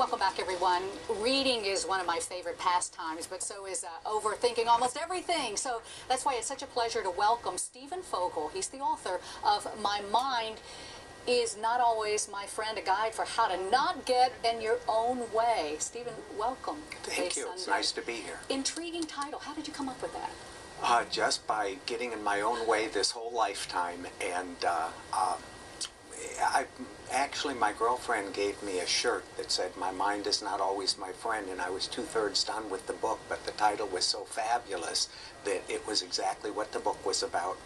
Welcome back, everyone. Reading is one of my favorite pastimes, but so is overthinking almost everything. So that's why it's such a pleasure to welcome Stephen Fogel. He's the author of My Mind is Not Always My Friend, a guide for how to not get in your own way. Stephen, welcome. Thank you. It's nice to be here. Intriguing title. How did you come up with that? Just by getting in my own way this whole lifetime, and actually my girlfriend gave me a shirt that said "My mind is not always my friend," and I was 2/3 done with the book, but the title was so fabulous that it was exactly what the book was about.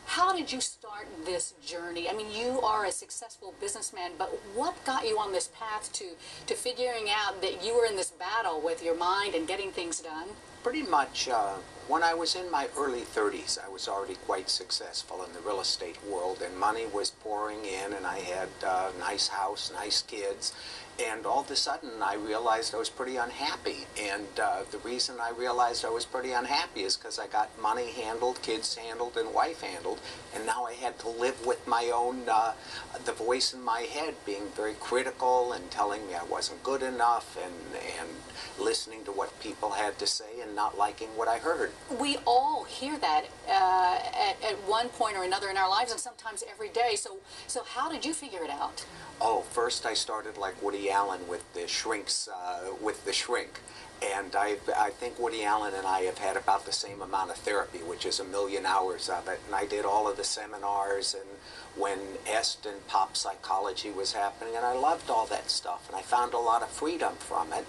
How did you start this journey? I mean, you are a successful businessman, but what got you on this path to figuring out that you were in this battle with your mind and getting things done? Pretty much when I was in my early 30s, I was already quite successful in the real estate world, and money was pouring in, and I had a nice house, nice kids, and all of a sudden I realized I was pretty unhappy. And the reason I realized I was pretty unhappy is because I got money handled, kids handled, and wife handled, and now I had to live with my own, the voice in my head being very critical and telling me I wasn't good enough, and listening to what people had to say and not liking what I heard. We all hear that at one point or another in our lives, and sometimes every day. So how did you figure it out? Oh, first I started like Woody Allen with the shrinks, with the shrink. And I think Woody Allen and I have had about the same amount of therapy, which is 1,000,000 hours of it. And I did all of the seminars, and when EST and pop psychology was happening, and I loved all that stuff, and I found a lot of freedom from it.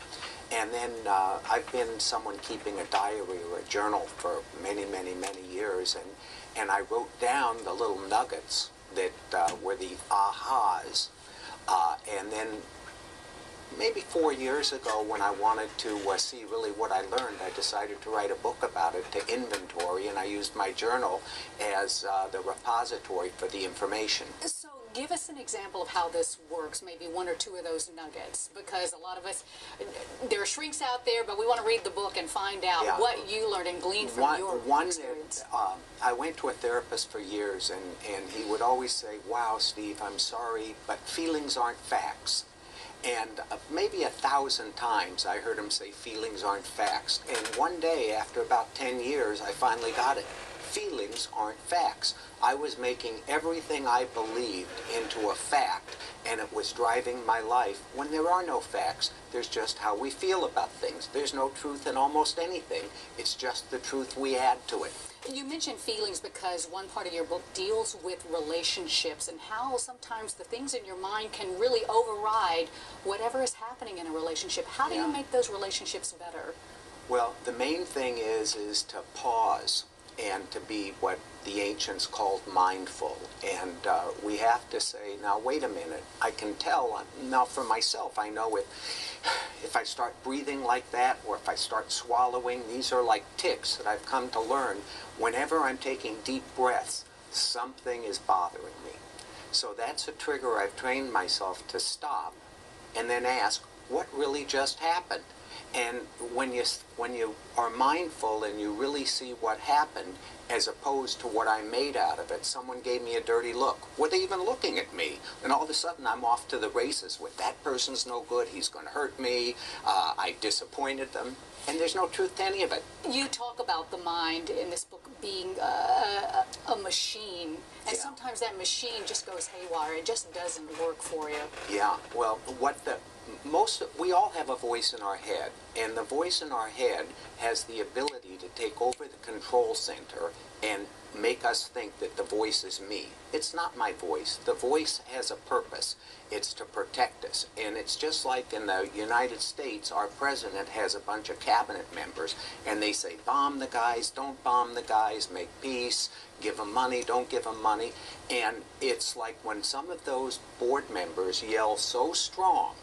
And then I've been someone keeping a diary or a journal for many, many, many years, and I wrote down the little nuggets that were the ahas. And then maybe 4 years ago, when I wanted to see really what I learned, I decided to write a book about it, to inventory, and I used my journal as the repository for the information. So give us an example of how this works, maybe one or two of those nuggets, because a lot of us, there are shrinks out there, but we want to read the book and find out what you learned and gleaned from your experience. I went to a therapist for years, and he would always say, "Wow, Steve, I'm sorry, but feelings aren't facts." And maybe 1,000 times I heard him say feelings aren't facts. And one day, after about 10 years, I finally got it. Feelings aren't facts. I was making everything I believed into a fact, and it was driving my life when there are no facts. There's just how we feel about things. There's no truth in almost anything. It's just the truth we add to it. You mentioned feelings because one part of your book deals with relationships and how sometimes the things in your mind can really override whatever is happening in a relationship. How do you make those relationships better? Well, the main thing is to pause and to be what the ancients called mindful. And we have to say, now wait a minute, I can tell, now for myself, I know if I start breathing like that, or if I start swallowing, these are like tics that I've come to learn. Whenever I'm taking deep breaths, something is bothering me. So that's a trigger I've trained myself to stop and then ask, what really just happened? And when you are mindful and you really see what happened, as opposed to what I made out of it, someone gave me a dirty look. Were they even looking at me? And all of a sudden I'm off to the races with that person's no good, he's going to hurt me, I disappointed them, and there's no truth to any of it. You talk about the mind in this book being a machine, and sometimes that machine just goes haywire. It just doesn't work for you. Yeah, well, we all have a voice in our head, and the voice in our head has the ability to take over the control center and make us think that the voice is me. It's not my voice. The voice has a purpose. It's to protect us. And it's just like in the United States, our president has a bunch of cabinet members, and they say, bomb the guys, don't bomb the guys, make peace, give them money, don't give them money. And it's like when some of those board members yell so strong,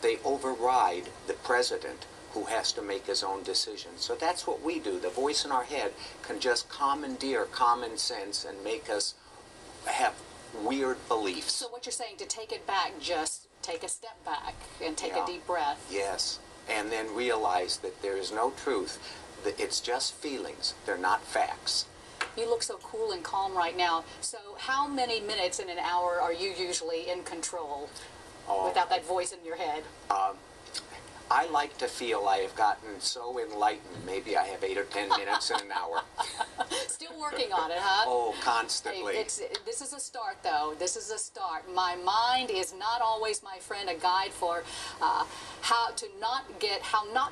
they override the president, who has to make his own decisions. So that's what we do. The voice in our head can just commandeer common sense and make us have weird beliefs. So what you're saying, to take it back, just take a step back and take a deep breath. Yes, and then realize that there is no truth. That it's just feelings. They're not facts. You look so cool and calm right now. So how many minutes in an hour are you usually in control? without that voice in your head? I like to feel I have gotten so enlightened. Maybe I have 8 or 10 minutes in an hour. Still working on it, huh? Oh, constantly. Hey, this is a start, though. This is a start. My mind is not always, my friend, a guide for how not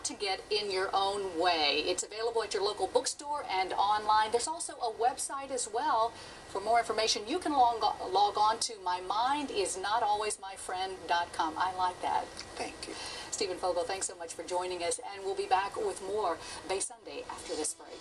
to get in your own way. It's available at your local bookstore and online. There's also a website as well. For more information, you can log on to mymindisnotalwaysmyfriend.com. I like that. Thank you. Stephen Fogel, thanks so much for joining us, and we'll be back with more Bay Sunday after this break.